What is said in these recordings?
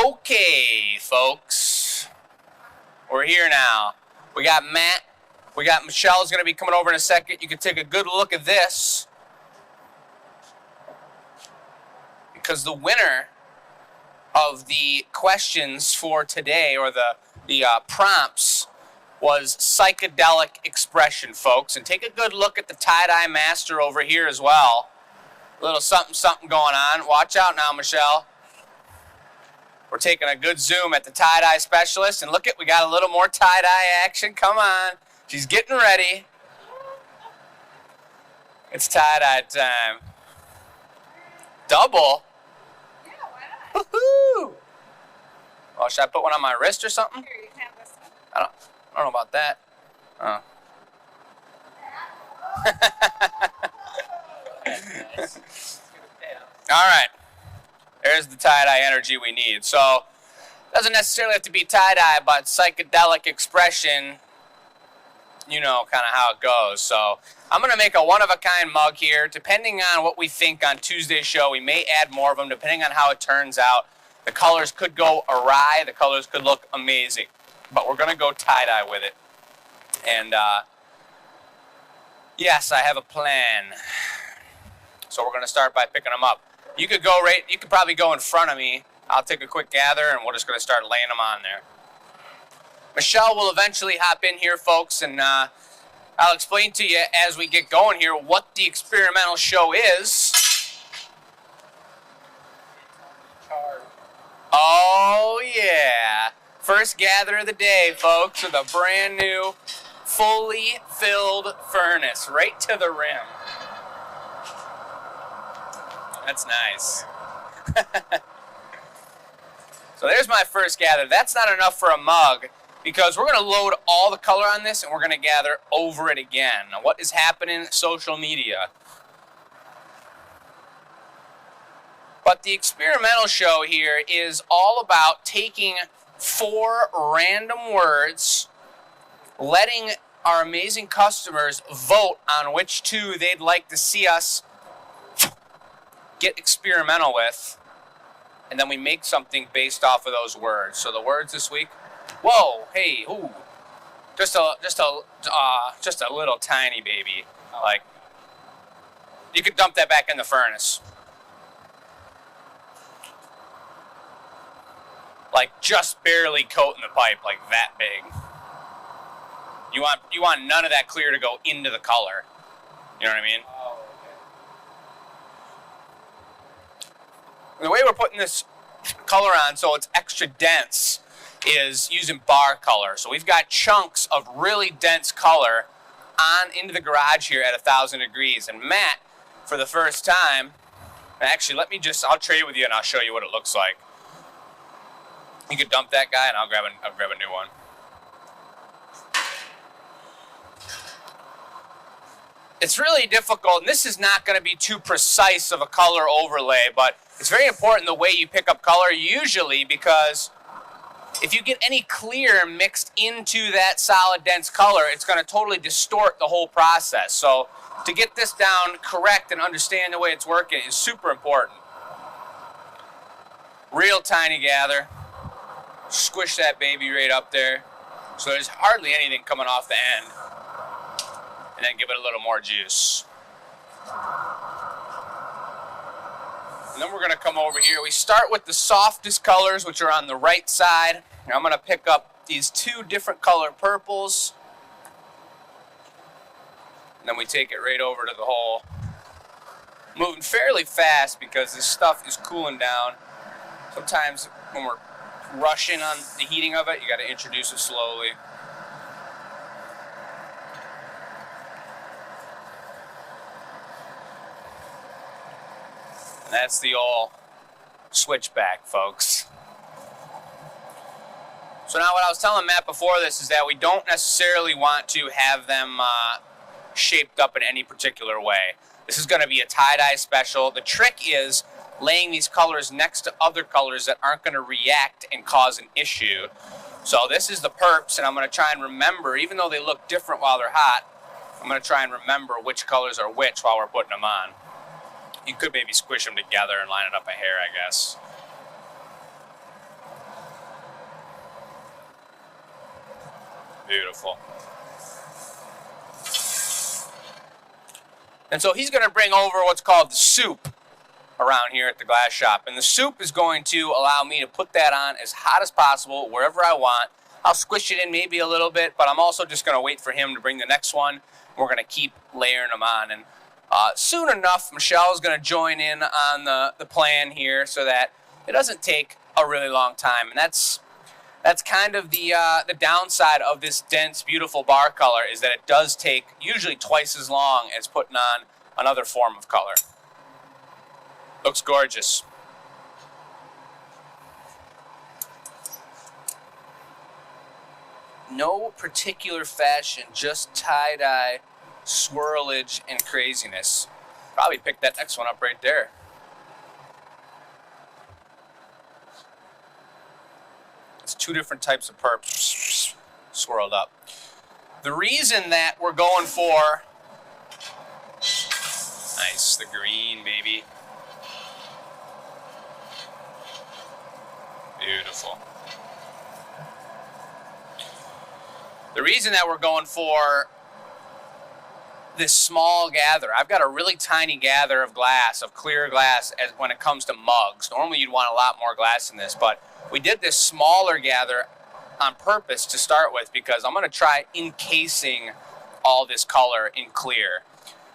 Okay, folks, we're here now. We got Matt, we got Michelle's gonna be coming over in a second. You can take a good look at this, because the winner of the questions for today, or the prompts, was Psychedelic Expression, folks. And take a good look at the tie-dye master over here as well. A little something, something going on. Watch out now, Michelle. We're taking a good zoom at the tie-dye specialist, and look we got a little more tie-dye action. Come on. She's getting ready. It's tie-dye time. Double? Yeah, why not? Woohoo! Oh, should I put one on my wrist or something? Here, you can have this one. I don't know about that. Oh. All right. There's the tie-dye energy we need. So, doesn't necessarily have to be tie-dye, but psychedelic expression, you know kind of how it goes. So, I'm going to make a one-of-a-kind mug here. Depending on what we think on Tuesday's show, we may add more of them, depending on how it turns out. The colors could go awry. The colors could look amazing. But we're going to go tie-dye with it. And, yes, I have a plan. So we're going to start by picking them up. You could probably go in front of me. I'll take a quick gather, and we're just going to start laying them on there. Michelle will eventually hop in here, folks, and I'll explain to you as we get going here what the experimental show is. Oh, yeah. First gather of the day, folks, with a brand new, fully filled furnace right to the rim. That's nice. So there's my first gather. That's not enough for a mug, because we're going to load all the color on this and we're going to gather over it again. Now, what is happening in social media? But the experimental show here is all about taking 4 random words, letting our amazing customers vote on which 2 they'd like to see us get experimental with, and then we make something based off of those words. So the words this week, whoa, hey, ooh, just a little tiny baby. Like, you could dump that back in the furnace. Like, just barely coating the pipe, like that big. You want none of that clear to go into the color. You know what I mean? The way we're putting this color on so it's extra dense is using bar color. So we've got chunks of really dense color on into the garage here at 1,000 degrees. And Matt, for the first time, actually I'll trade with you and I'll show you what it looks like. You could dump that guy and I'll grab a new one. It's really difficult, and this is not going to be too precise of a color overlay, but it's very important the way you pick up color, usually, because if you get any clear mixed into that solid, dense color, it's going to totally distort the whole process. So to get this down correct and understand the way it's working is super important. Real tiny gather. Squish that baby right up there. So there's hardly anything coming off the end. And then give it a little more juice. And then we're going to come over here. We start with the softest colors, which are on the right side. And I'm going to pick up these 2 different color purples. And then we take it right over to the hole. Moving fairly fast because this stuff is cooling down. Sometimes when we're rushing on the heating of it, you got to introduce it slowly. That's the old switchback, folks. So now what I was telling Matt before this is that we don't necessarily want to have them shaped up in any particular way. This is going to be a tie-dye special. The trick is laying these colors next to other colors that aren't going to react and cause an issue. So this is the perps, and I'm going to try and remember, even though they look different while they're hot, I'm going to try and remember which colors are which while we're putting them on. You could maybe squish them together and line it up a hair, I guess. Beautiful. And so he's going to bring over what's called the soup around here at the glass shop. And the soup is going to allow me to put that on as hot as possible wherever I want. I'll squish it in maybe a little bit, but I'm also just going to wait for him to bring the next one. We're going to keep layering them on. And soon enough, Michelle's going to join in on the plan here so that it doesn't take a really long time. And that's kind of the downside of this dense, beautiful bar color, is that it does take usually twice as long as putting on another form of color. Looks gorgeous. No particular fashion, just tie-dye, swirlage, and craziness. Probably pick that next one up right there. It's two different types of perps swirled up. The reason that we're going for, nice, the green, baby. Beautiful. The reason that we're going for this small gather, I've got a really tiny gather of glass, of clear glass, as when it comes to mugs. Normally you'd want a lot more glass in this, but we did this smaller gather on purpose to start with because I'm going to try encasing all this color in clear.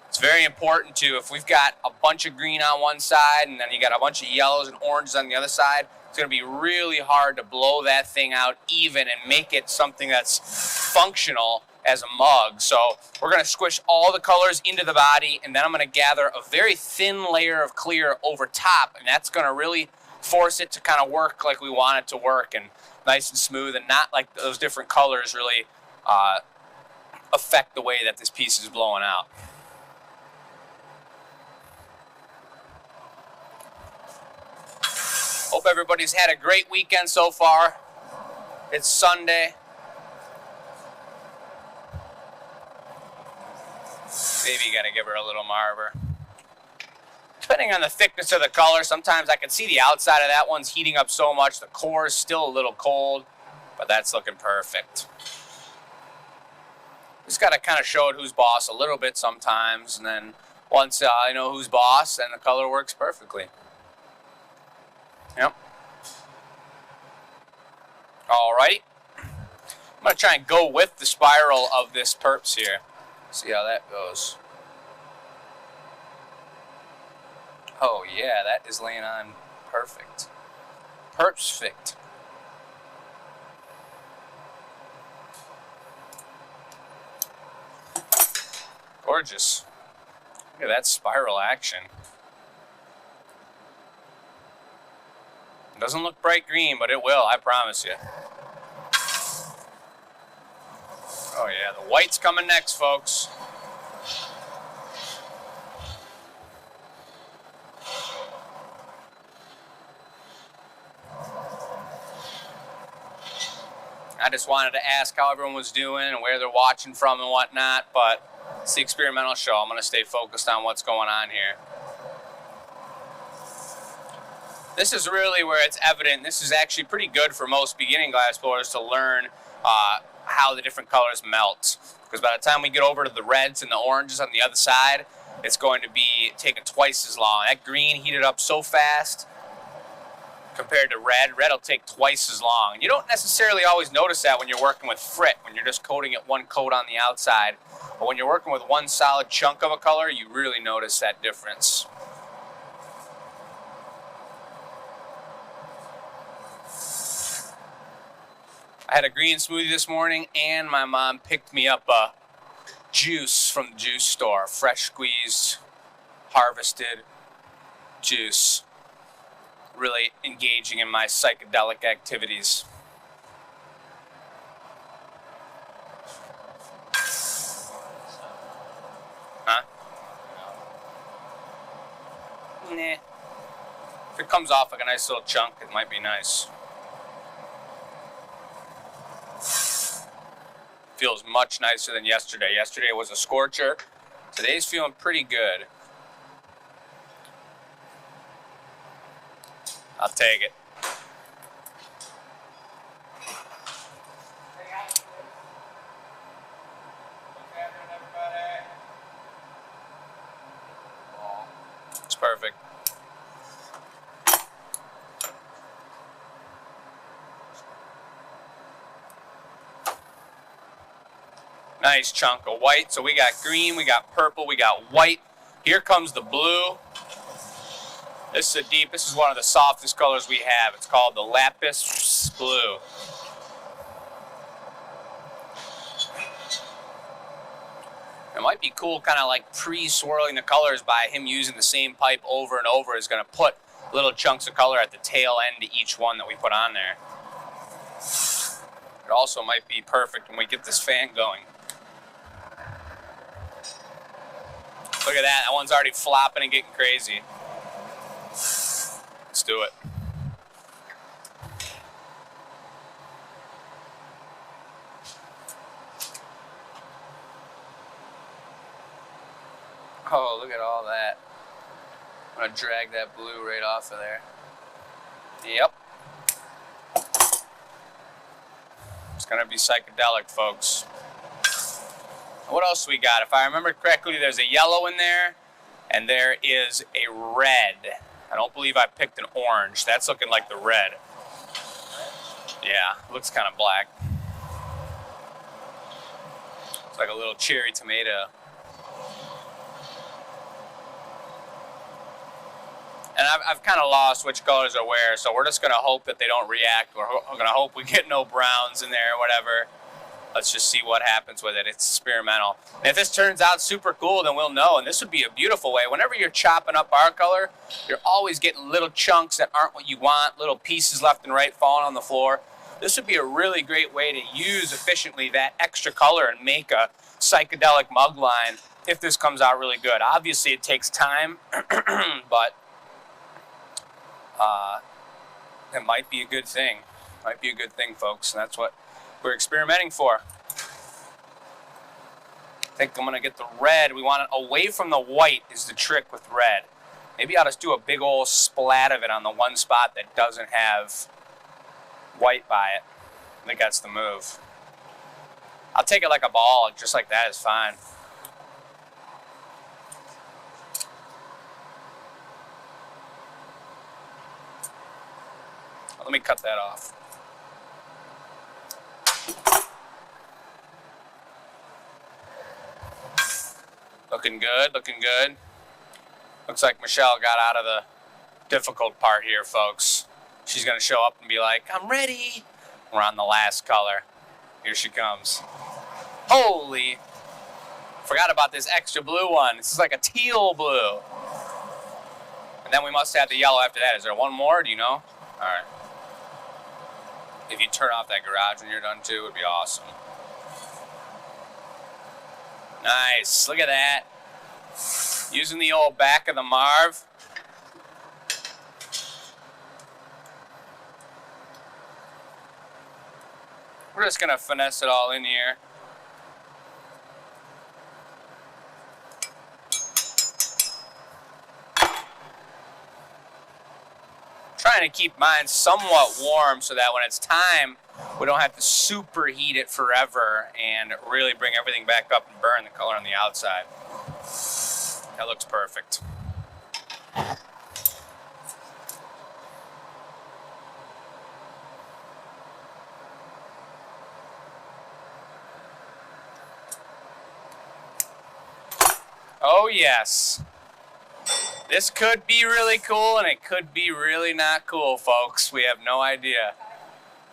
It's very important too, if we've got a bunch of green on one side and then you got a bunch of yellows and oranges on the other side, it's going to be really hard to blow that thing out even and make it something that's functional as a mug. So we're going to squish all the colors into the body, and then I'm going to gather a very thin layer of clear over top, and that's going to really force it to kind of work like we want it to work, and nice and smooth, and not like those different colors really affect the way that this piece is blowing out. Hope everybody's had a great weekend so far. It's Sunday. Maybe you gotta give her a little marver. Depending on the thickness of the color, sometimes I can see the outside of that one's heating up so much. The core is still a little cold, but that's looking perfect. Just gotta kind of show it who's boss a little bit sometimes, and then once I know who's boss, then the color works perfectly. Yep. Alrighty. I'm going to try and go with the spiral of this perps here. See how that goes. Oh yeah, that is laying on perfect. Perps-fict. Gorgeous. Look at that spiral action. It doesn't look bright green, but it will, I promise you. Oh yeah, the white's coming next, folks. I just wanted to ask how everyone was doing and where they're watching from and whatnot, but it's the experimental show. I'm going to stay focused on what's going on here. This is really where it's evident. This is actually pretty good for most beginning glass blowers to learn how the different colors melt. Because by the time we get over to the reds and the oranges on the other side, it's going to be taking twice as long. That green heated up so fast compared to red. Red will take twice as long. You don't necessarily always notice that when you're working with frit, when you're just coating it one coat on the outside. But when you're working with one solid chunk of a color, you really notice that difference. I had a green smoothie this morning, and my mom picked me up a juice from the juice store. Fresh squeezed, harvested juice. Really engaging in my psychedelic activities. Huh? Nah. If it comes off like a nice little chunk, it might be nice. Feels much nicer than yesterday. Yesterday was a scorcher. Today's feeling pretty good. I'll take it. Nice chunk of white. So we got green, we got purple, we got white. Here comes the blue. This is one of the softest colors we have. It's called the Lapis Blue. It might be cool kind of like pre-swirling the colors by him using the same pipe over and over is going to put little chunks of color at the tail end to each one that we put on there. It also might be perfect when we get this fan going. Look at that. That one's already flopping and getting crazy. Let's do it. Oh, look at all that. I'm going to drag that blue right off of there. Yep. It's going to be psychedelic, folks. What else we got? If I remember correctly, there's a yellow in there, and there is a red. I don't believe I picked an orange. That's looking like the red. Yeah, looks kind of black. It's like a little cherry tomato. And I've kind of lost which colors are where, so we're just going to hope that they don't react. We're going to hope we get no browns in there or whatever. Let's just see what happens with it. It's experimental. And if this turns out super cool, then we'll know. And this would be a beautiful way. Whenever you're chopping up our color, you're always getting little chunks that aren't what you want, little pieces left and right falling on the floor. This would be a really great way to use efficiently that extra color and make a psychedelic mug line if this comes out really good. Obviously, it takes time, but it might be a good thing. Might be a good thing, folks, and that's what we're experimenting for. I think I'm going to get the red. We want it away from the white is the trick with red. Maybe I'll just do a big old splat of it on the one spot that doesn't have white by it. I think that's the move. I'll take it like a ball, just like that is fine. Let me cut that off. Looking good, looking good. Looks like Michelle got out of the difficult part here, folks. She's going to show up and be like, I'm ready. We're on the last color. Here she comes. Holy. Forgot about this extra blue one. This is like a teal blue. And then we must have the yellow after that. Is there one more? Do you know? All right. If you turn off that garage when you're done too, it would be awesome. Nice. Look at that. Using the old back of the Marv. We're just going to finesse it all in here. Trying to keep mine somewhat warm so that when it's time, we don't have to superheat it forever and really bring everything back up and burn the color on the outside. That looks perfect. Oh yes. This could be really cool, and it could be really not cool, folks. We have no idea.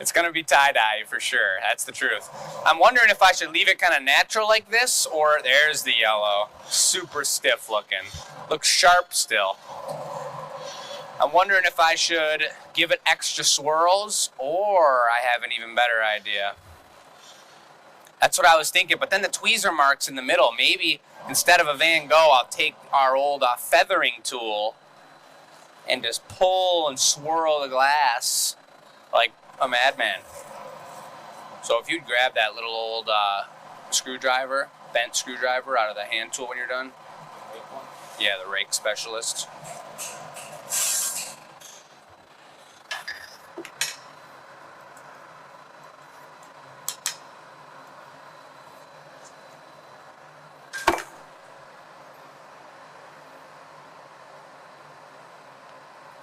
It's going to be tie-dye for sure. That's the truth. I'm wondering if I should leave it kind of natural like this, or there's the yellow. Super stiff looking. Looks sharp still. I'm wondering if I should give it extra swirls, or I have an even better idea. That's what I was thinking, but then the tweezer mark's in the middle. Maybe instead of a Van Gogh, I'll take our old feathering tool and just pull and swirl the glass like a madman. So if you'd grab that little old screwdriver, bent screwdriver out of the hand tool when you're done. Yeah, the rake specialist.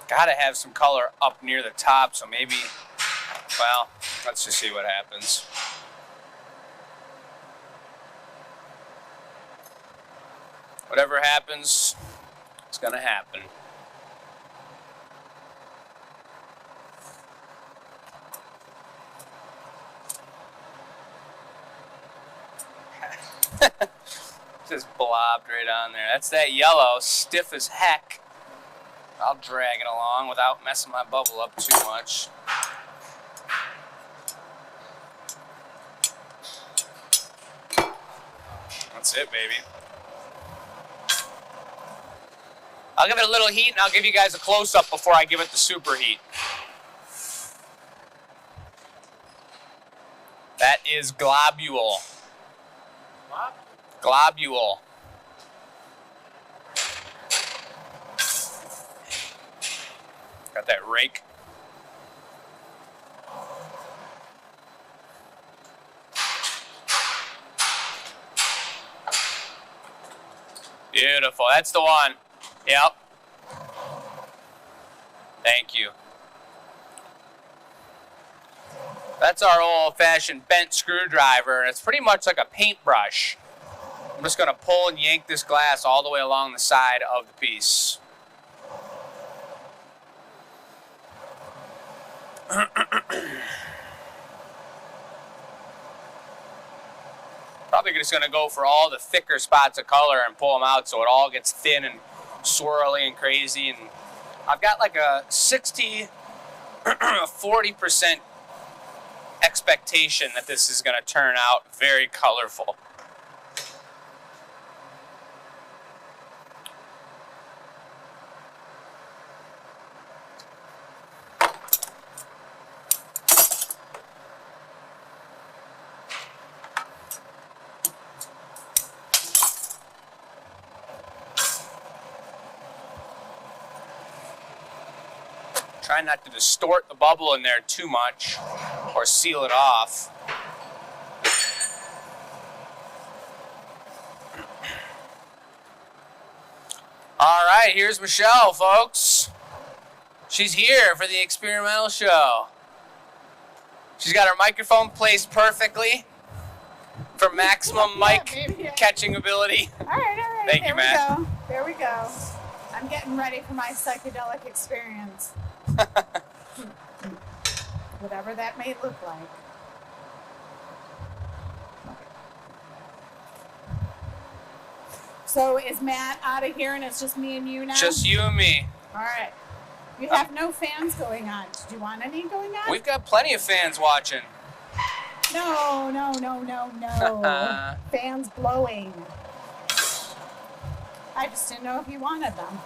Gotta have some color up near the top, so maybe, well, let's just see what happens. Whatever happens, it's gonna happen. Just blobbed right on there. That's that yellow, stiff as heck. I'll drag it along without messing my bubble up too much. That's it, baby. I'll give it a little heat and I'll give you guys a close-up before I give it the super heat. That is globule. What? Globule. Got that rake. Beautiful. That's the one. Yep. Thank you. That's our old-fashioned bent screwdriver. It's pretty much like a paintbrush. I'm just going to pull and yank this glass all the way along the side of the piece. Probably just going to go for all the thicker spots of color and pull them out so it all gets thin and swirly and crazy. And I've got like a 40% expectation that this is going to turn out very colorful. Try not to distort the bubble in there too much or seal it off. All right, here's Michelle, folks. She's here for the experimental show. She's got her microphone placed perfectly for maximum mic catching ability. All right. Thank you, Matt. There we go. I'm getting ready for my psychedelic experience. Whatever that may look like. So is Matt out of here and it's just me and you now? Just you and me. All right. You have no fans going on. Did you want any going on? We've got plenty of fans watching. No. Fans blowing. I just didn't know if you wanted them.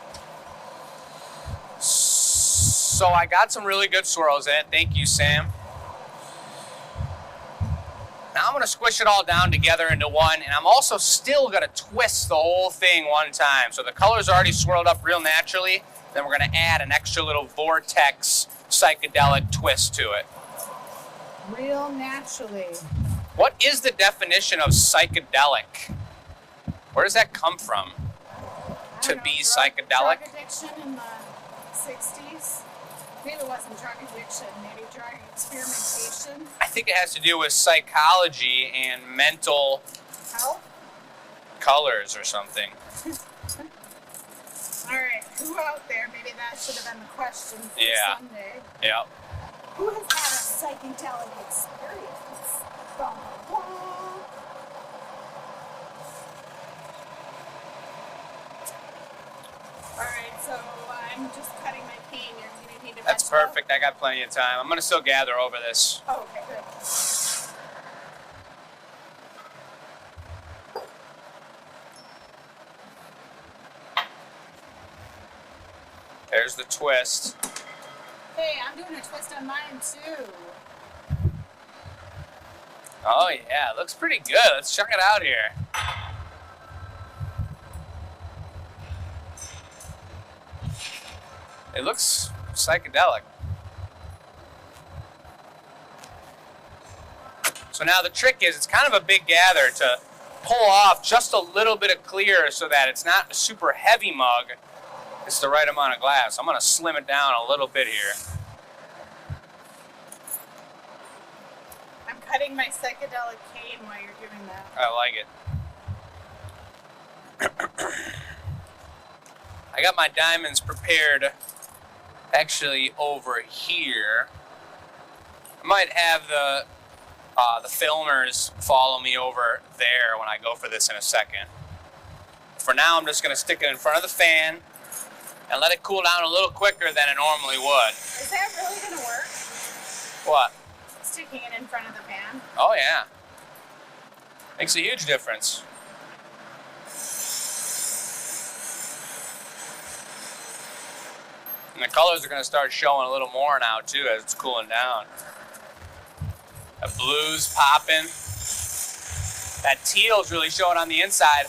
So I got some really good swirls in it. Thank you, Sam. Now I'm going to squish it all down together into one, and I'm also still going to twist the whole thing one time. So the color's already swirled up real naturally. Then we're going to add an extra little vortex psychedelic twist to it. Real naturally. What is the definition of psychedelic? Where does that come from? To be psychedelic? Drug addiction in the 60s? Maybe it wasn't drug addiction, maybe drug experimentation. I think it has to do with psychology and mental Health? colors or something. All right, who out there, maybe that should have been the question for Sunday. Yeah. Who has had a psychedelic experience? Blah, blah. All right, so I'm just cutting my cane. You're going to need to That's perfect. I got plenty of time. I'm going to still gather over this. Oh, okay, good. There's the twist. Hey, I'm doing a twist on mine too. Oh yeah, it looks pretty good. Let's check it out here. It looks psychedelic. So now the trick is it's kind of a big gather to pull off just a little bit of clear so that it's not a super heavy mug. It's the right amount of glass. I'm going to slim it down a little bit here. I'm cutting my psychedelic cane while you're doing that. I like I got my diamonds prepared actually over here. I might have the filmers follow me over there when I go for this in a second. For now, I'm just going to stick it in front of the fan and let it cool down a little quicker than it normally would. Is that really going to work? What? Sticking it in front of the fan? Oh, yeah. Makes a huge difference. And the colors are going to start showing a little more now, too, as it's cooling down. The blue's popping. That teal's really showing on the inside.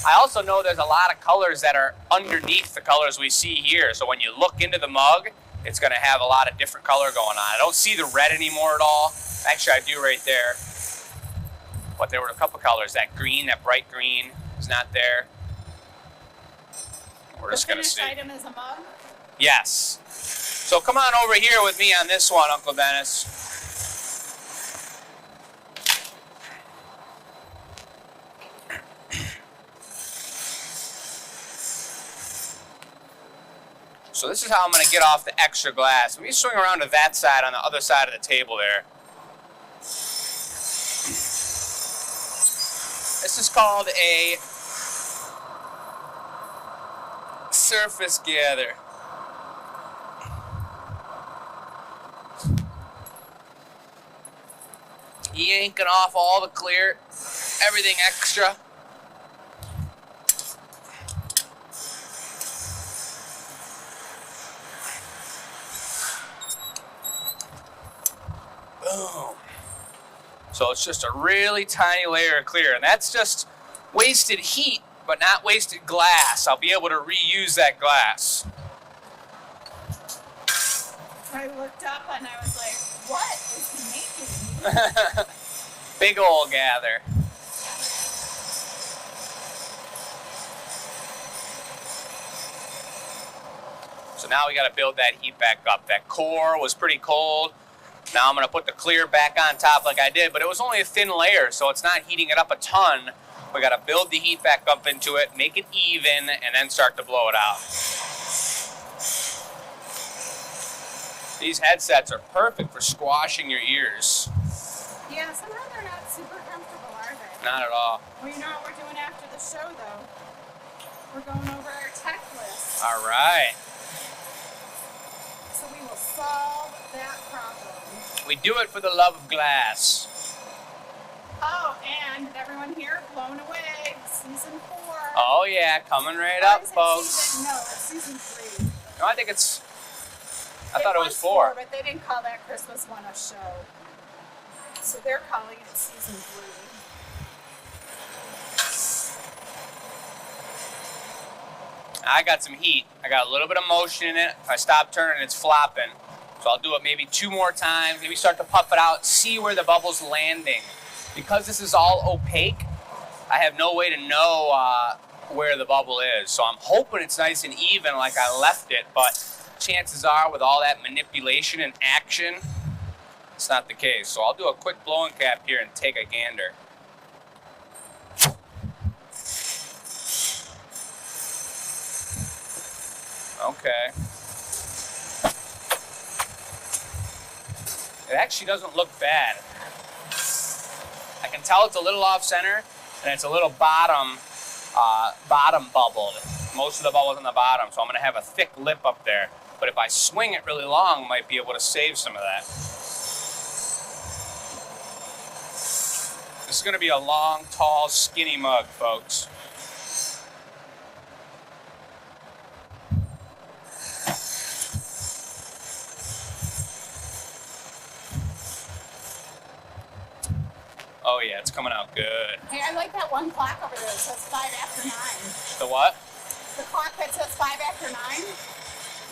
I also know there's a lot of colors that are underneath the colors we see here. So when you look into the mug, it's going to have a lot of different color going on. I don't see the red anymore at all. Actually, I do right there. But there were a couple colors. That green, that bright green is not there. We're just going to see. The finished item is a mug? Yes. So come on over here with me on this one, Uncle Dennis. So this is how I'm going to get off the extra glass. Let me swing around to that side on the other side of the table there. This is called a surface gather. Yanking off all the clear, everything extra. Boom. So it's just a really tiny layer of clear, and that's just wasted heat, but not wasted glass. I'll be able to reuse that glass. I looked up and I was like, what is he making? Big old gather. So now we got to build that heat back up. That core was pretty cold. Now I'm going to put the clear back on top like I did, but it was only a thin layer, so it's not heating it up a ton. We got to build the heat back up into it, make it even, and then start to blow it out. These headsets are perfect for squashing your ears. Yeah, somehow they're not super comfortable, are they? Not at all. Well, you know what we're doing after the show, though? We're going over our tech list. All right. So we will solve that problem. We do it for the love of glass. Oh, and everyone here, Blown Away, season 4. Oh yeah, coming right up, folks. No, it's season 3. No, I think it's... I thought it was 4. But they didn't call that Christmas one a show. So they're calling it season 3. I got some heat. I got a little bit of motion in it. If I stop turning, it's flopping. So I'll do it maybe 2 more times. Maybe start to puff it out, see where the bubble's landing. Because this is all opaque, I have no way to know where the bubble is. So I'm hoping it's nice and even like I left it, but chances are with all that manipulation and action, it's not the case. So I'll do a quick blowing cap here and take a gander. Okay. It actually doesn't look bad. I can tell it's a little off center and it's a little bottom bubbled. Most of the bubble's on the bottom, so I'm gonna have a thick lip up there. But if I swing it really long, I might be able to save some of that. This is gonna be a long, tall, skinny mug, folks. Oh yeah, it's coming out good. Hey, I like that one clock over there that says 5 after 9. The what? The clock that says 5 after 9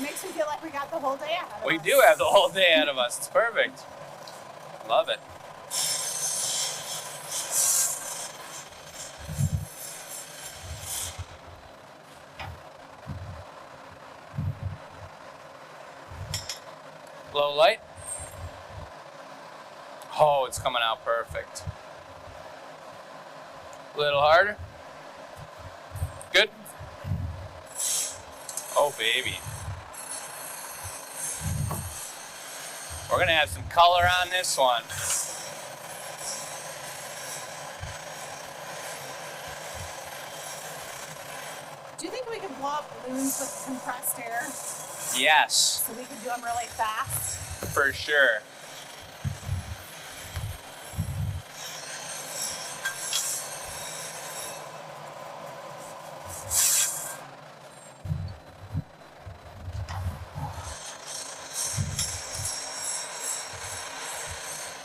makes me feel like we got the whole day ahead of us. We do have the whole day ahead of us. It's perfect. Love it. Low light. Oh, it's coming out perfect. A little harder. Good? Oh, baby. We're going to have some color on this one. Do you think we could blow up balloons with compressed air Yes, so we could do them really fast? for sure.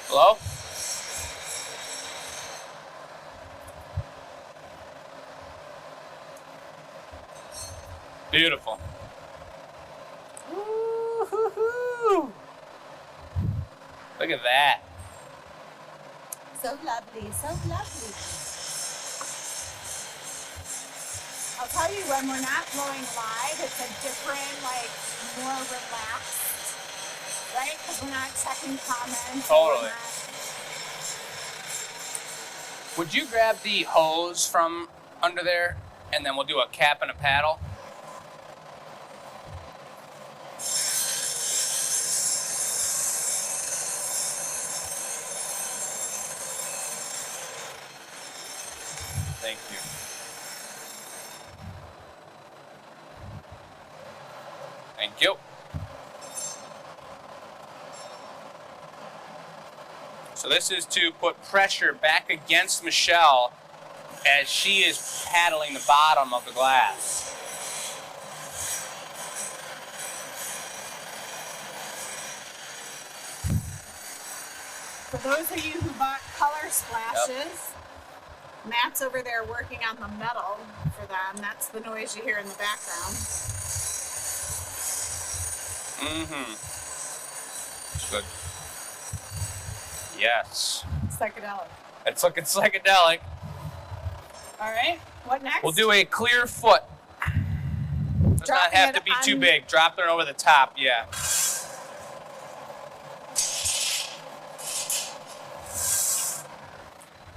Hello? Beautiful. Woo-hoo-hoo. Look at that. So lovely, so lovely. I'll tell you, when we're not blowing live, it's a different, like, more relaxed, right? Because we're not checking comments. Totally. Would you grab the hose from under there, and then we'll do a cap and a paddle? Thank you. Thank you. So this is to put pressure back against Michelle as she is paddling the bottom of the glass. For those of you who bought color splashes, Matt's over there working on the metal for them. That's the noise you hear in the background. Mm-hmm. Good. Yes. Psychedelic. It's looking psychedelic. All right, what next? We'll do a clear foot. Does not Dropping have it to be on- too big. Drop it over the top, yeah.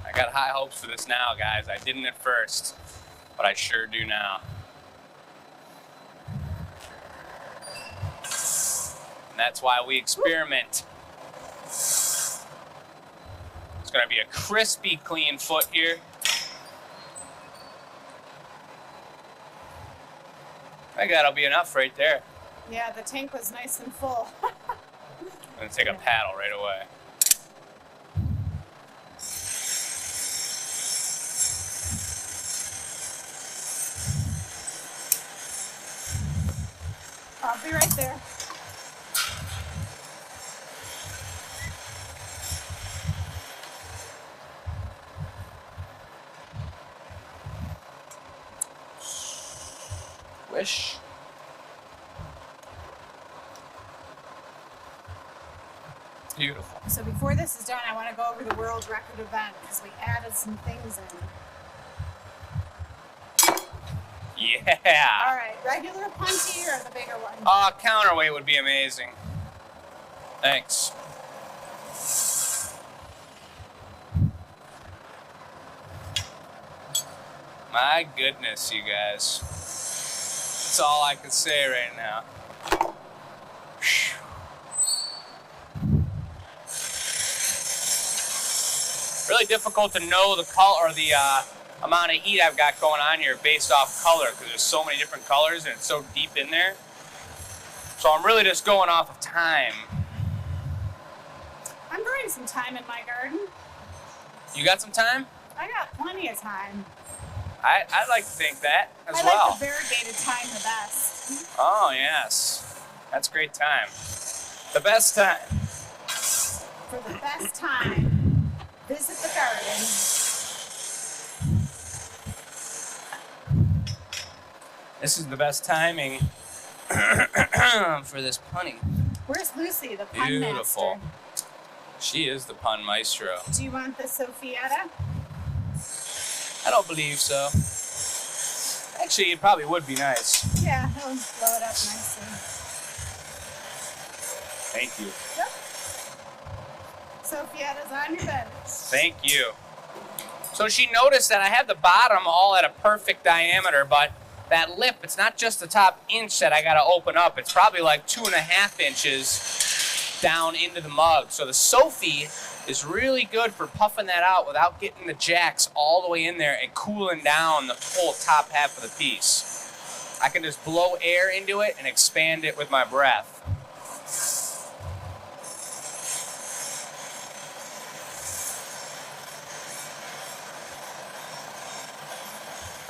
I got high hopes for this now, guys. I didn't at first, but I sure do now. And that's why we experiment. It's gonna be a crispy, clean foot here. I think that'll be enough right there. Yeah, the tank was nice and full. I'm gonna take a paddle right away. I'll be right there. Wish. Beautiful. So before this is done, I want to go over the world record event because we added some things in. Yeah. All right, regular punchy or the bigger one? Counterweight would be amazing. Thanks. My goodness, you guys. That's all I can say right now. Really difficult to know the color or the amount of heat I've got going on here based off color because there's so many different colors and it's so deep in there. So I'm really just going off of time. I'm growing some thyme in my garden. You got some time? I got plenty of time. I'd like to think that as I well. like the variegated thyme the best. Oh, yes. That's great time. The best time. For the best time, visit the garden. This is the best timing for this punny. Where's Lucy, the pun Beautiful. master? She is the pun maestro. Do you want the Sophietta? I don't believe so. Actually, it probably would be nice. Yeah, he'll blow it up nicely. Thank you. Yep. Sophietta's on your bench. Thank you. So she noticed that I had the bottom all at a perfect diameter, but that lip, it's not just the top inch that I gotta open up. It's probably like 2.5 inches down into the mug. So the Sophie is really good for puffing that out without getting the jacks all the way in there and cooling down the whole top half of the piece. I can just blow air into it and expand it with my breath.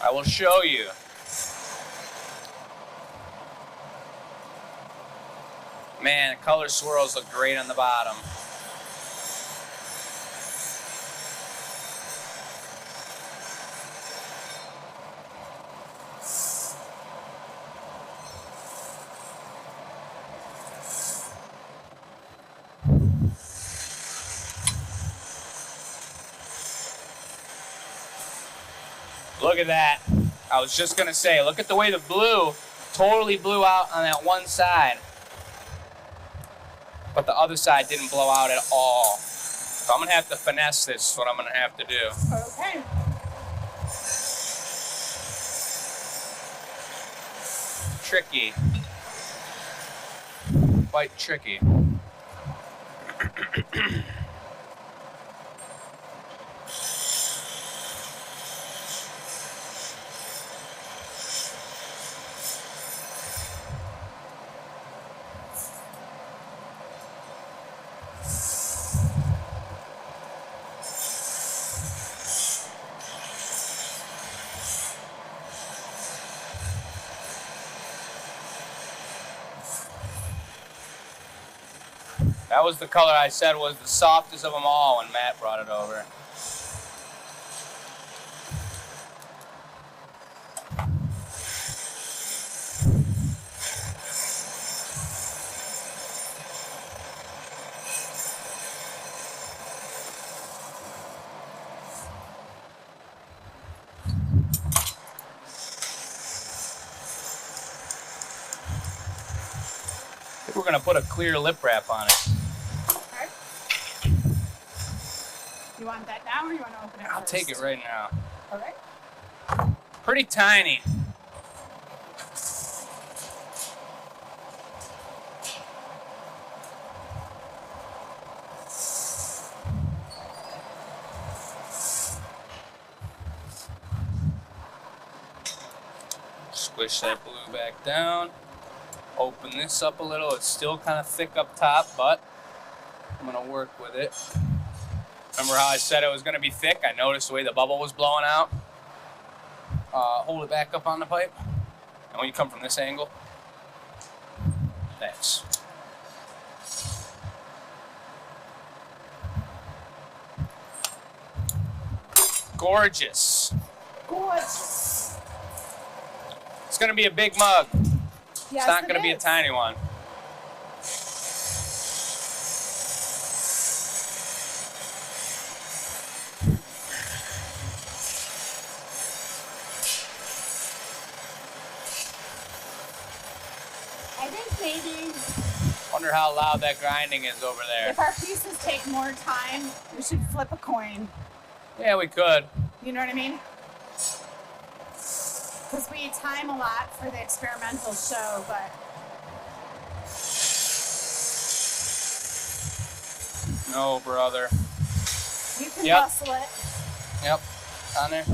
I will show you. Man, the color swirls look great on the bottom. Look at that. I was just gonna say, look at the way the blue totally blew out on that one side. But the other side didn't blow out at all. So I'm gonna have to finesse this, is what I'm gonna have to do. Okay. Tricky. Quite tricky. That was the color I said was the softest of them all when Matt brought it over. I think we're gonna put a clear lip wrap on it. Okay. You want that now or you want to open it I'll first? take it right now. All right. Pretty tiny. Squish that blue back down. Open this up a little. It's still kind of thick up top, but I'm gonna work with it. Remember how I said it was gonna be thick? I noticed the way the bubble was blowing out. Hold it back up on the pipe. And when you come from this angle, thanks. Gorgeous. Gorgeous. It's gonna be a big mug. Yes, It's not gonna be a is. tiny one. I think maybe Wonder how loud that grinding is over there. if our pieces take more time, we should flip a coin. Yeah, we could. You know what I mean? Because we time a lot for the experimental show, but No, brother. you can Yep. hustle it. Yep. On there.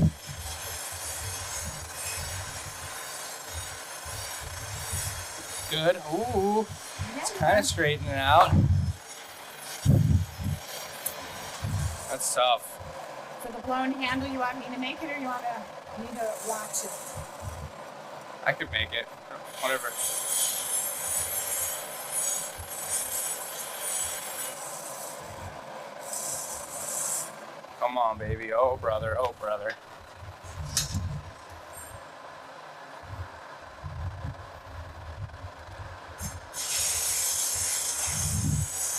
Good. Ooh. It's kind of straightening out. That's tough. For the blown handle, you want me to make it or you want me to watch it? I could make it. Whatever. Come on, baby. Oh, brother. Oh, brother.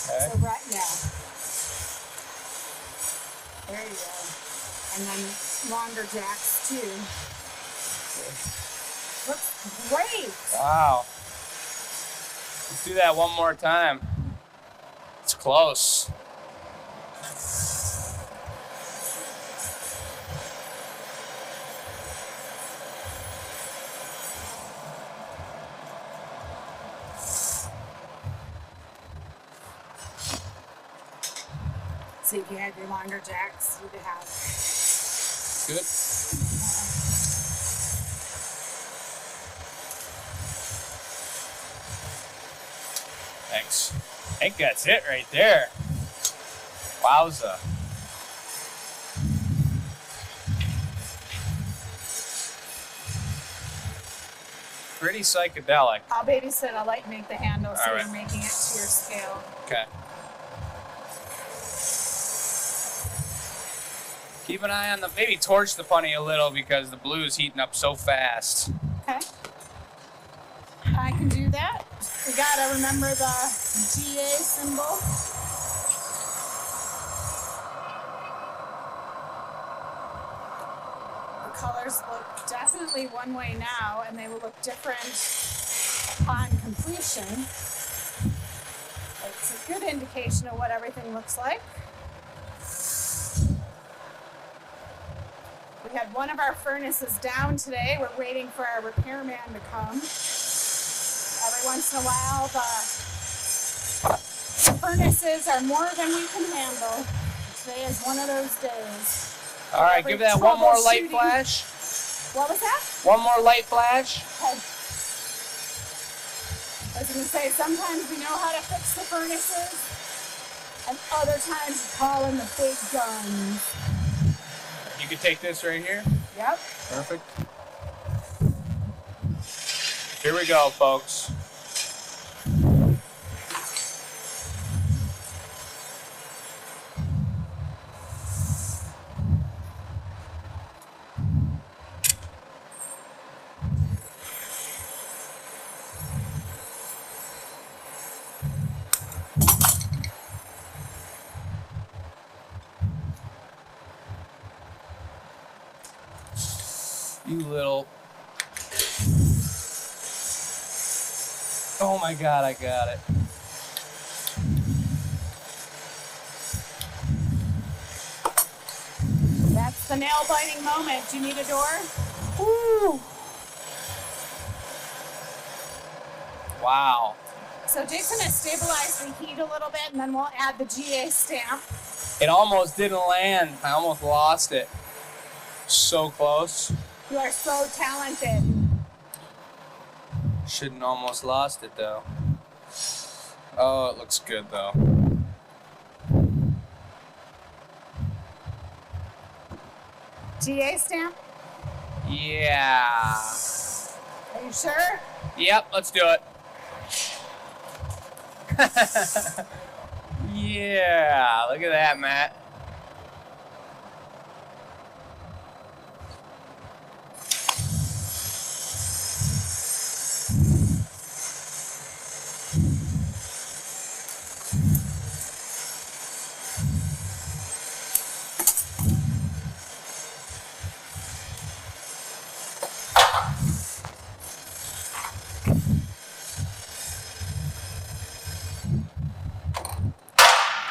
Okay. So right, yeah. There you go. And then longer jacks too. Looks great. Wow. Let's do that one more time. It's close. So if you had your longer jacks, you'd have. Good. Thanks. I think that's it right there. Wowza. Pretty psychedelic. I'll babysit. I'll let you make the handle so Alright. you're making it to your scale. Okay. Keep an eye on the, maybe torch the punny a little because the blue is heating up so fast. Okay. I can do that. We gotta remember the GA symbol. The colors look definitely one way now, and they will look different upon completion. It's a good indication of what everything looks like. We had one of our furnaces down today. We're waiting for our repairman to come. Every once in a while, the furnaces are more than we can handle. Today is one of those days. All right, give that one more light flash. What was that? One more light flash. Okay. I was going to say, sometimes we know how to fix the furnaces, and other times you call in the big guns. You can take this right here. Yep. Perfect. Here we go, folks. You little... Oh my God, I got it. That's the nail-biting moment. Do you need a door? Woo! Wow. So Jason has stabilized the heat a little bit, and then we'll add the GA stamp. It almost didn't land. I almost lost it. So close. You are so talented. Shouldn't almost lost it though. Oh, it looks good though. GA stamp? Yeah. Are you sure? Yep, let's do it. Yeah, look at that, Matt.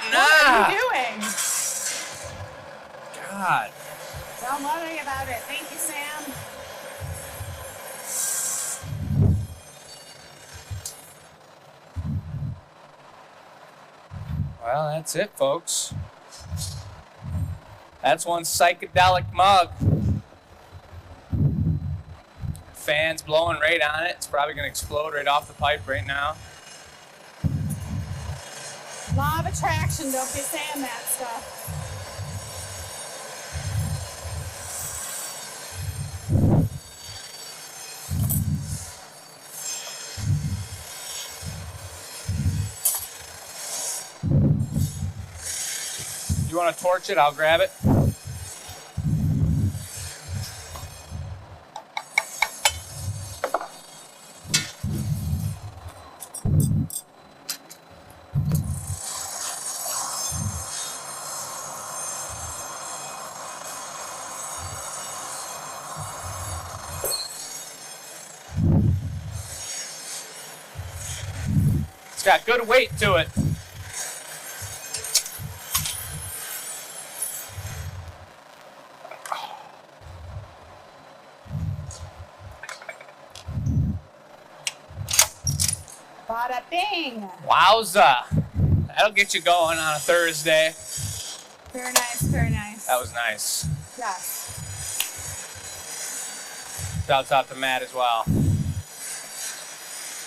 What are you doing? God. Don't worry about it. Thank you, Sam. Well, that's it, folks. That's one psychedelic mug. Fans blowing right on it. It's probably going to explode right off the pipe right now. Law of attraction. Don't be saying that stuff. You want to torch it? I'll grab it. It's got good weight to it. Bada bing. Wowza. That'll get you going on a Thursday. Very nice, very nice. That was nice. Yes. Shouts out to Matt as well.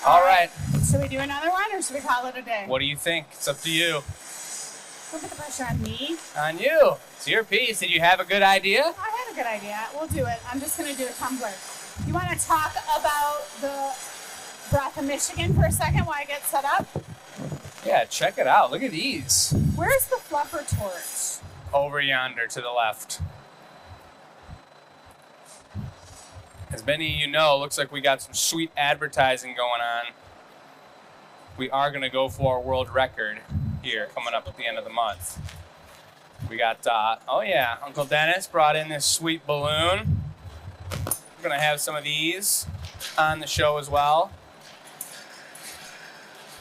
All right. Should we do another one or should we call it a day? What do you think? It's up to you. Don't put the pressure on me. On you. It's your piece. Did you have a good idea? I had a good idea. We'll do it. I'm just going to do a tumbler. You want to talk about the Breath of Michigan for a second while I get set up? Yeah, check it out. Look at these. Where's the fluffer torch? Over yonder to the left. As many of you know, looks like we got some sweet advertising going on. We are going to go for a world record here coming up at the end of the month. We got, oh yeah, Uncle Dennis brought in this sweet balloon. We're going to have some of these on the show as well.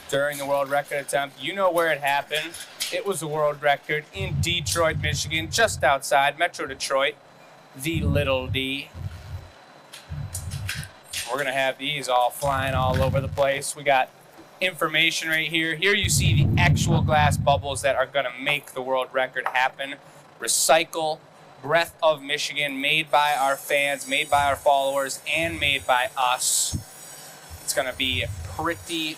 During the world record attempt, you know where it happened. It was a world record in Detroit, Michigan, just outside Metro Detroit, the Little D. We're going to have these all flying all over the place. We got information right here. Here you see the actual glass bubbles that are going to make the world record happen. Recycle, Breath of Michigan, made by our fans, made by our followers, and made by us. It's going to be pretty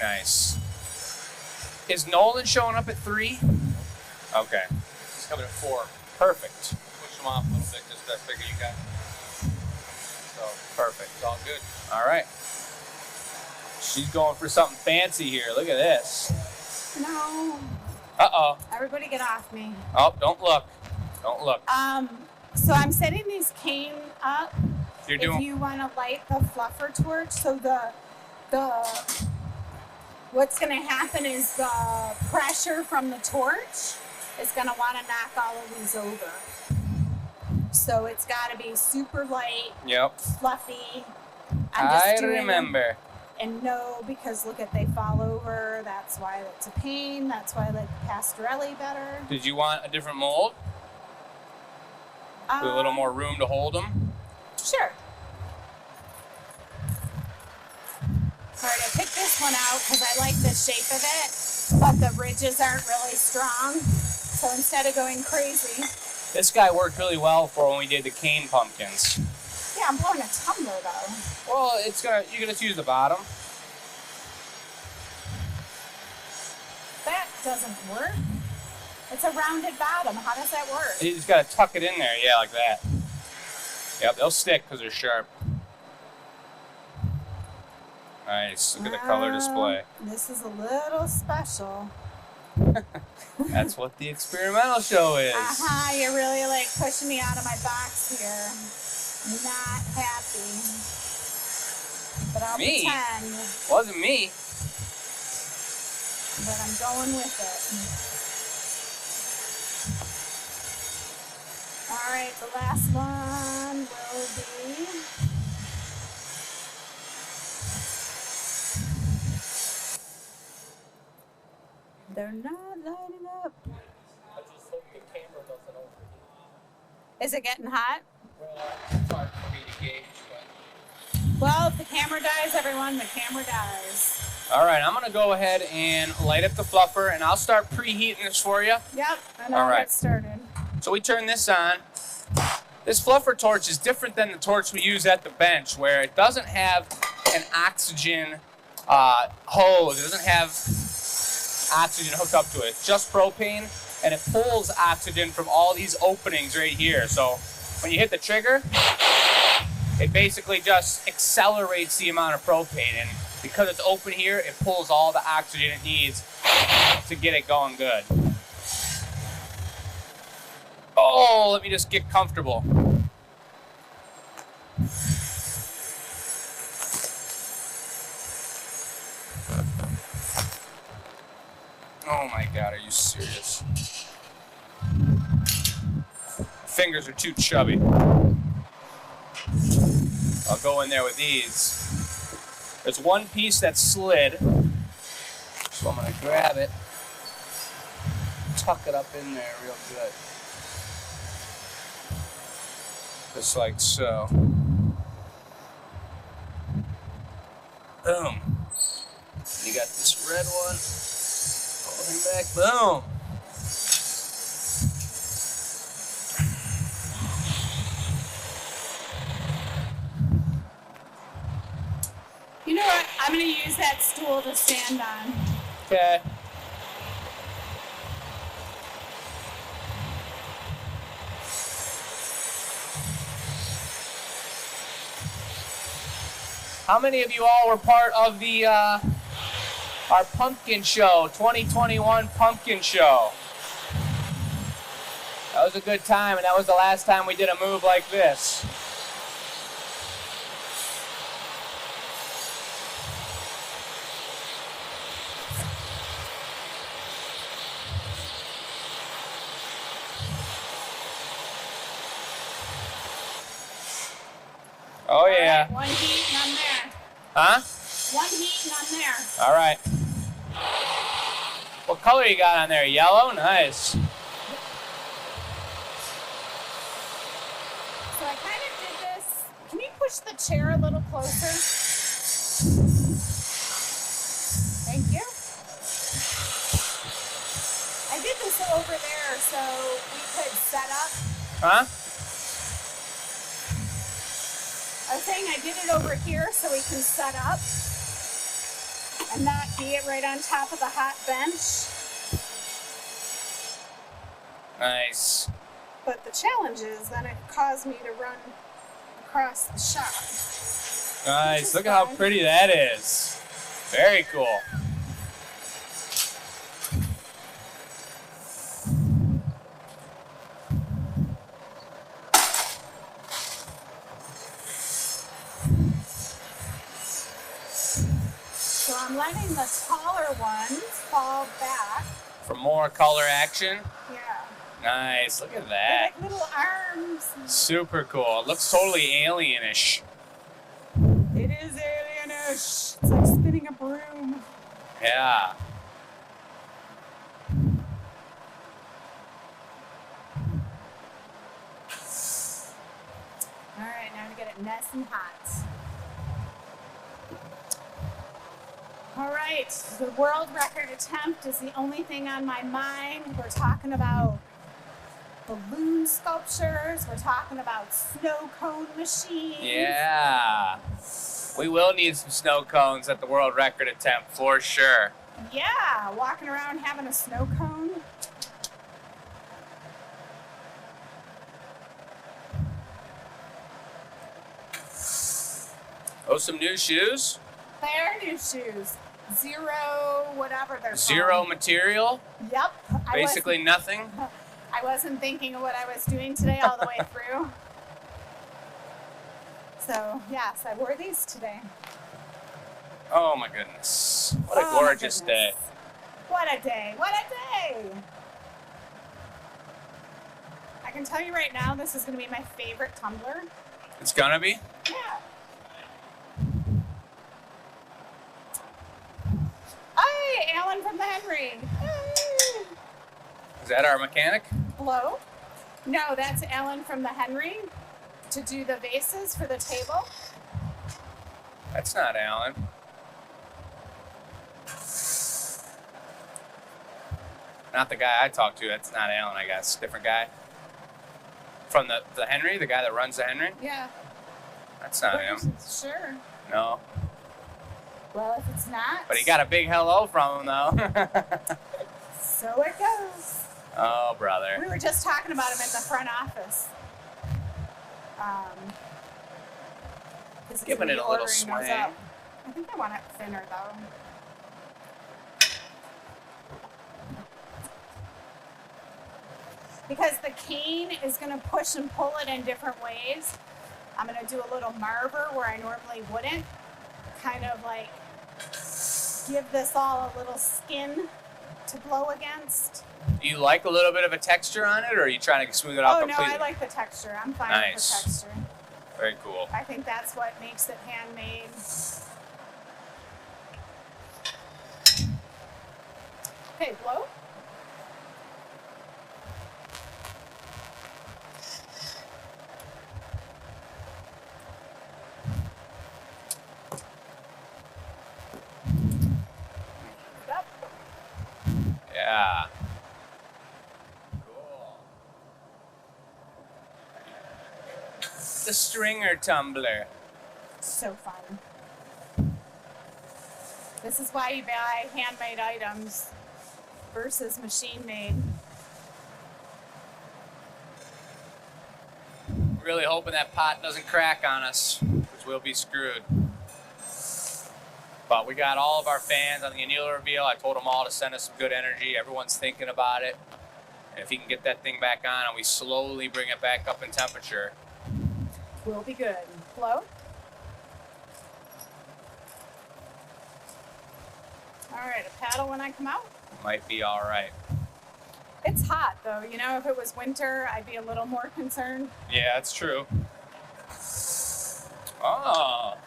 nice. Is Nolan showing up at 3? Okay. He's coming at 4. Perfect. Push him off a little bit, just I figure you got. So Perfect. it's all good. All right. She's going for something fancy here. Look at this. No. Uh-oh. Everybody get off me. Oh, don't look. Don't look. So I'm setting these cane up. You're doing... If you want to light the fluffer torch, so the what's going to happen is the pressure from the torch is going to want to knock all of these over. So it's got to be super light, Yep. fluffy. I remember. And no, because look at, they fall over. That's why it's a pain. That's why I like Pastorelli better. Did you want a different mold? With a little more room to hold them? Sure. All right, I picked this one out because I like the shape of it, but the ridges aren't really strong. So instead of going crazy. This guy worked really well for when we did the cane pumpkins. Yeah, I'm blowing a tumbler though. Well, you're gonna use the bottom. That doesn't work. It's a rounded bottom. How does that work? You just gotta tuck it in there, yeah, like that. Yep, they'll stick because they're sharp. Nice, look at the color display. This is a little special. That's what the experimental show is. You're really like pushing me out of my box here. Not happy. But I'll pretend. Wasn't me. But I'm going with it. All right, the last one will be... They're not lighting up. I just hope the camera doesn't overheat. Is it getting hot? Well, it's hard for me to gauge, but... Well, if the camera dies, everyone, the camera dies. All right, I'm gonna go ahead and light up the fluffer, and I'll start preheating this for you. Yep, and I'll get started. So we turn this on. This fluffer torch is different than the torch we use at the bench, where it doesn't have an oxygen hose. It doesn't have oxygen hooked up to it. It's just propane, and it pulls oxygen from all these openings right here. So when you hit the trigger, it basically just accelerates the amount of propane, and because it's open here, it pulls all the oxygen it needs to get it going good. Oh, let me just get comfortable. Oh my God, are you serious? Fingers are too chubby. I'll go in there with these. There's one piece that slid, so I'm gonna grab it, tuck it up in there real good. Just like so. Boom. You got this red one. Pull him back. Boom. I'm gonna use that stool to stand on. Okay. How many of you all were part of the our pumpkin show, 2021 pumpkin show? That was a good time, and that was the last time we did a move like this. Oh yeah. Right, one heat and I'm there. Huh? One heat and I'm there. All right. What color you got on there? Yellow? Nice. So I kind of did this. Can you push the chair a little closer? Thank you. I did this over there so we could set up. Huh? I was saying I did it over here so we can set up and not be it right on top of the hot bench. Nice. But the challenge is then it caused me to run across the shop. Nice. Look at how pretty that is. Very cool. So I'm letting the taller ones fall back. For more color action. Yeah. Nice. Look at They're that. like little arms. Super cool. It looks totally alienish. It is alienish. It's like spinning a broom. Yeah. All right, now to get it nice and hot. All right, the world record attempt is the only thing on my mind. We're talking about balloon sculptures. We're talking about snow cone machines. Yeah. We will need some snow cones at the world record attempt for sure. Yeah, walking around having a snow cone. Oh, some new shoes? They're new shoes. Zero, whatever they're Zero called. material? Yep. Basically nothing? I wasn't thinking of what I was doing today all the way through. So, yes, I wore these today. Oh my goodness. What a Oh, my gorgeous goodness. day. What a day. What a day. I can tell you right now, this is going to be my favorite tumbler. It's gonna be? Yeah. Hi, Alan from the Henry. Hey. Is that our mechanic? Hello? No, that's Alan from the Henry to do the vases for the table. That's not Alan. Not the guy I talked to. That's not Alan, I guess. Different guy. From the Henry, the guy that runs the Henry? Yeah. That's not him. Sure. No. Well, if it's not, But he got a big hello from him, though. so it goes. Oh, brother. We were just talking about him in the front office. 'Cause he's Giving gonna it be a little ordering those swing. up. I think I want it thinner, though. Because the cane is going to push and pull it in different ways. I'm going to do a little marver where I normally wouldn't. Kind of like give this all a little skin to blow against. Do you like a little bit of a texture on it, or are you trying to smooth it out Oh, completely? no, I like the texture. I'm fine Nice. with the texture. Very cool. I think that's what makes it handmade. Okay, blow. Up. Yeah. Cool. The stringer tumbler. So fun. This is why you buy handmade items versus machine-made. Really hoping that pot doesn't crack on us, because we'll be screwed. But we got all of our fans on the annealer reveal. I told them all to send us some good energy. Everyone's thinking about it. And if you can get that thing back on and we slowly bring it back up in temperature, we'll be good. Flow. All right, a paddle when I come out. might be all right. It's hot though, you know, if it was winter, I'd be a little more concerned. Yeah, that's true. Oh.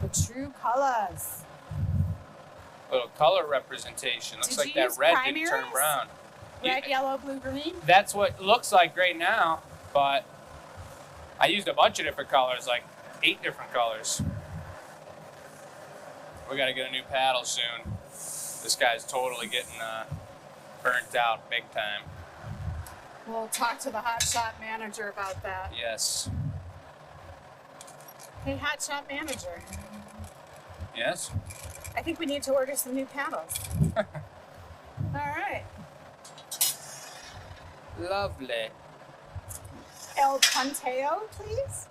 The true colors. Little color representation. Looks Did like you that red red primaries? didn't turn brown. Red, Yeah, yellow, blue, green. that's what it looks like right now, but I used a bunch of different colors, like 8 different colors. We gotta get a new paddle soon. This guy's totally getting burnt out big time. We'll talk to the hot shop manager about that. Yes. Hey, hot shop manager. Yes? I think we need to order some new paddles. All right. Lovely. El Punteo, please.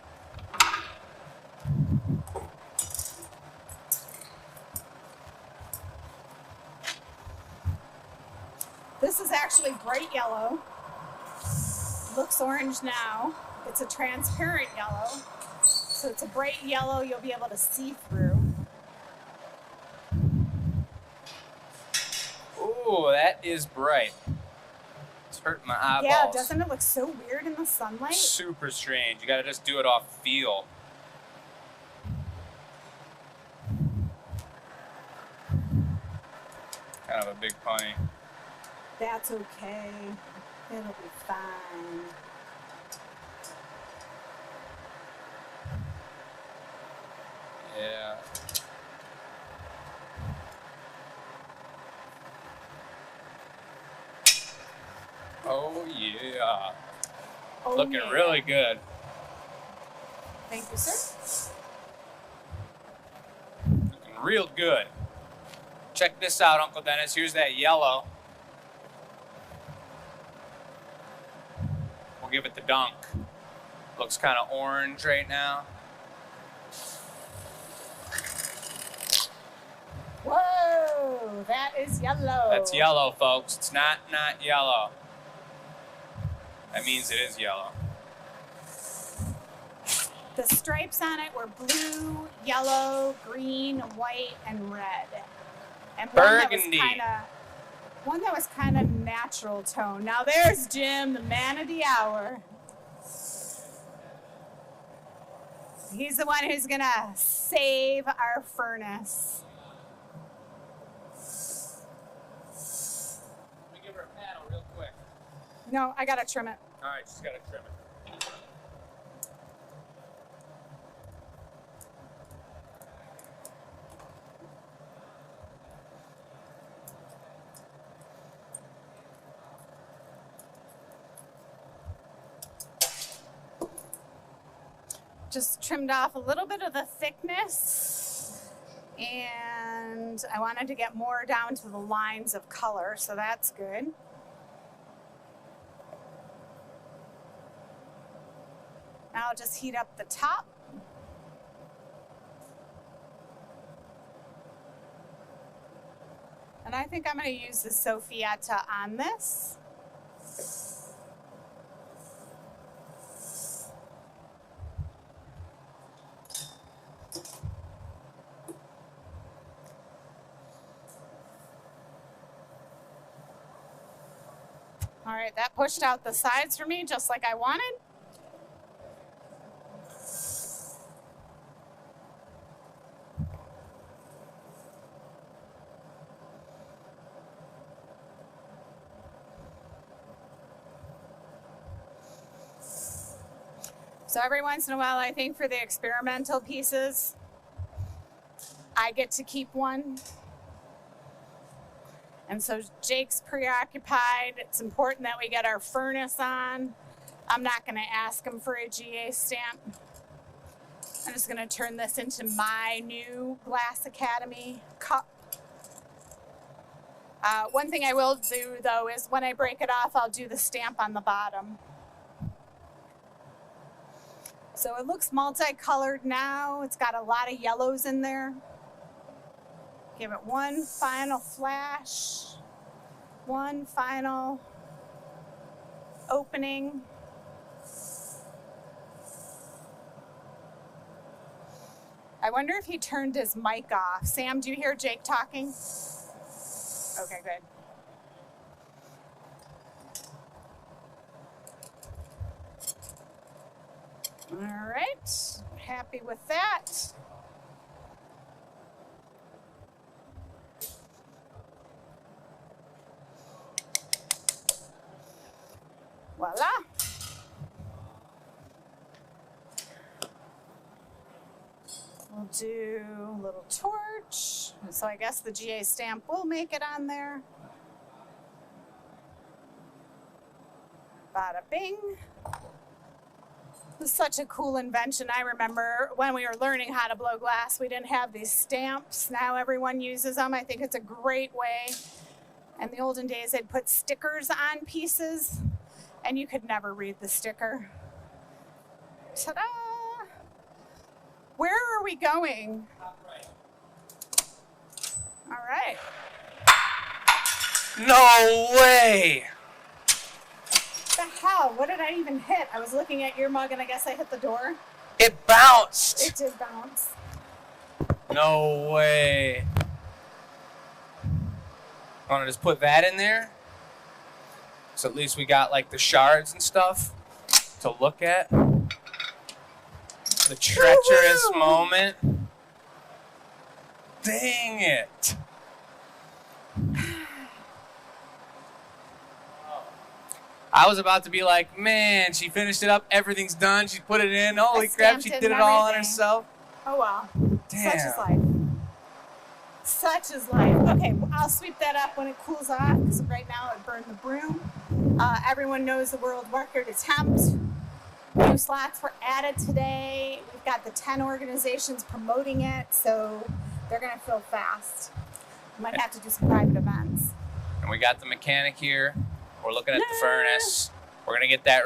This is actually bright yellow. Looks orange now. It's a transparent yellow. So it's a bright yellow you'll be able to see through. Ooh, that is bright. It's hurting my eyeballs. Yeah, doesn't it look so weird in the sunlight? Super strange. You gotta just do it off feel. Kind of a big pony. That's okay. It'll be fine. Yeah. Oh yeah. Oh, Looking yeah. really good. Thank you, sir. Looking real good. Check this out, Uncle Dennis. Here's that yellow. We'll give it the dunk. Looks kind of orange right now. Whoa, that is yellow. That's yellow, folks. It's not yellow. That means it is yellow. The stripes on it were blue, yellow, green, white, and red. And Burgundy. One that was kind of natural tone. Now there's Jim, the man of the hour. He's the one who's gonna save our furnace. Let me give her a paddle real quick. No, I gotta trim it. All right, just gotta trim it. Just trimmed off a little bit of the thickness, and I wanted to get more down to the lines of color, so that's good. Now I'll just heat up the top. And I think I'm going to use the Soffietta on this. All right, that pushed out the sides for me just like I wanted. So every once in a while, I think for the experimental pieces, I get to keep one. And so Jake's preoccupied. It's important that we get our furnace on. I'm not going to ask him for a GA stamp. I'm just gonna turn this into my new Glass Academy cup. One thing I will do though is when I break it off, I'll do the stamp on the bottom. So it looks multicolored now. It's got a lot of yellows in there. Give it one final flash, one final opening. I wonder if he turned his mic off. Sam, do you hear Jake talking? Okay, good. All right, happy with that. Voila. We'll do a little torch. So I guess the GA stamp will make it on there. Bada bing. This is such a cool invention. I remember when we were learning how to blow glass, we didn't have these stamps. Now everyone uses them. I think it's a great way. In the olden days, they'd put stickers on pieces, and you could never read the sticker. Ta-da! Where are we going? All right. No way! What the hell? What did I even hit? I was looking at your mug and I guess I hit the door. It bounced! It did bounce. No way. Want to just put that in there? So at least we got like the shards and stuff to look at. The treacherous Woo-hoo! moment. Dang it. I was about to be like, man, she finished it up. Everything's done. She put it in. Holy crap, she did it all on herself. Oh, well. Damn. Such is life. Such is life. Okay, well, I'll sweep that up when it cools off because right now it burned the broom. Everyone knows the world record attempt. New slots were added today. We've got the 10 organizations promoting it, so they're going to fill fast. We might have to do some private events. And we got the mechanic here. We're looking at the furnace. We're going to get that